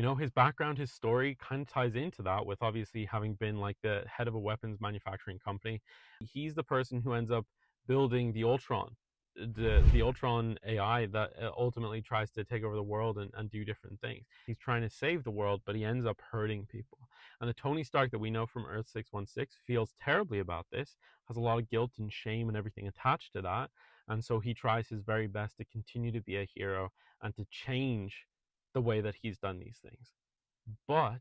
You know, his background, his story kind of ties into that with obviously having been like the head of a weapons manufacturing company. He's the person who ends up building the Ultron, the Ultron AI that ultimately tries to take over the world and do different things. He's trying to save the world, but he ends up hurting people. And the Tony Stark that we know from Earth 616 feels terribly about this, has a lot of guilt and shame and everything attached to that. And so he tries his very best to continue to be a hero and to change the way that he's done these things. But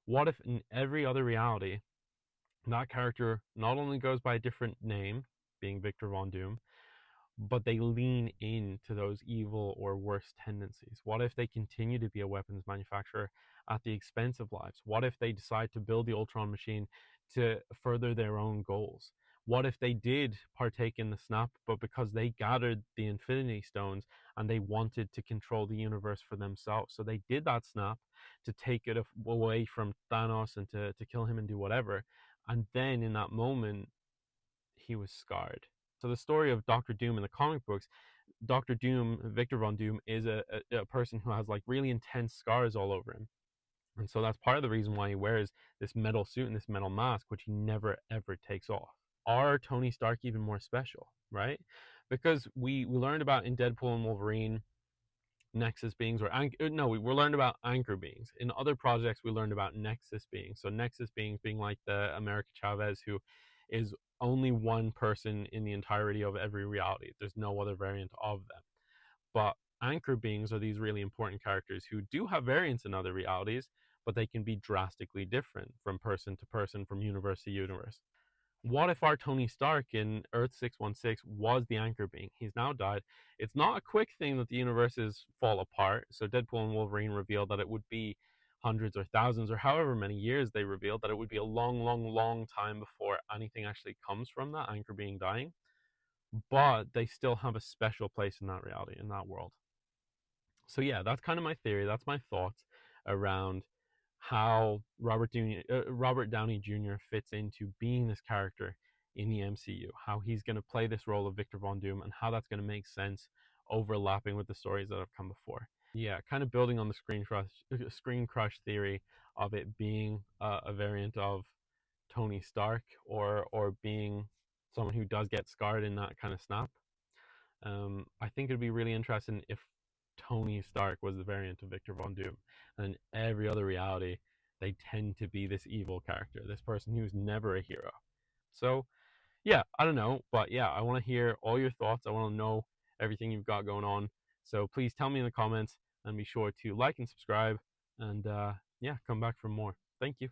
what if in every other reality, that character not only goes by a different name, being Victor Von Doom, but they lean into those evil or worse tendencies? What if they continue to be a weapons manufacturer at the expense of lives? What if they decide to build the Ultron machine to further their own goals? What if they did partake in the snap, but because they gathered the Infinity Stones and they wanted to control the universe for themselves, so they did that snap to take it away from Thanos and to kill him and do whatever, and then in that moment he was scarred. So the story of Doctor Doom in the comic books, Doctor Doom, Victor Von Doom, is a person who has like really intense scars all over him. And so that's part of the reason why he wears this metal suit and this metal mask, which he never ever takes off. Are Tony Stark even more special, right? Because we learned about in Deadpool and Wolverine Nexus beings, or no, we learned about anchor beings. In other projects, we learned about Nexus beings. So Nexus beings being like the America Chavez, who is only one person in the entirety of every reality. There's no other variant of them. But anchor beings are these really important characters who do have variants in other realities, but they can be drastically different from person to person, from universe to universe. What if our Tony Stark in Earth 616 was the anchor being? He's now died. It's not a quick thing that the universes fall apart. So Deadpool and Wolverine revealed that it would be hundreds or thousands or however many years they revealed that it would be a long, long, long time before anything actually comes from that anchor being dying. But they still have a special place in that reality, in that world. So yeah, that's kind of my theory. That's my thoughts around how Robert Downey Jr. fits into being this character in the MCU, how he's going to play this role of Victor Von Doom, and how that's going to make sense overlapping with the stories that have come before. Yeah, kind of building on the screen crush theory of it being a variant of Tony Stark, or being someone who does get scarred in that kind of snap. I think it'd be really interesting if Tony Stark was the variant of Victor Von Doom, and in every other reality, they tend to be this evil character, this person who's never a hero. So, yeah, I don't know, but yeah, I want to hear all your thoughts. I want to know everything you've got going on. So please tell me in the comments, and be sure to like and subscribe, and yeah, come back for more. Thank you.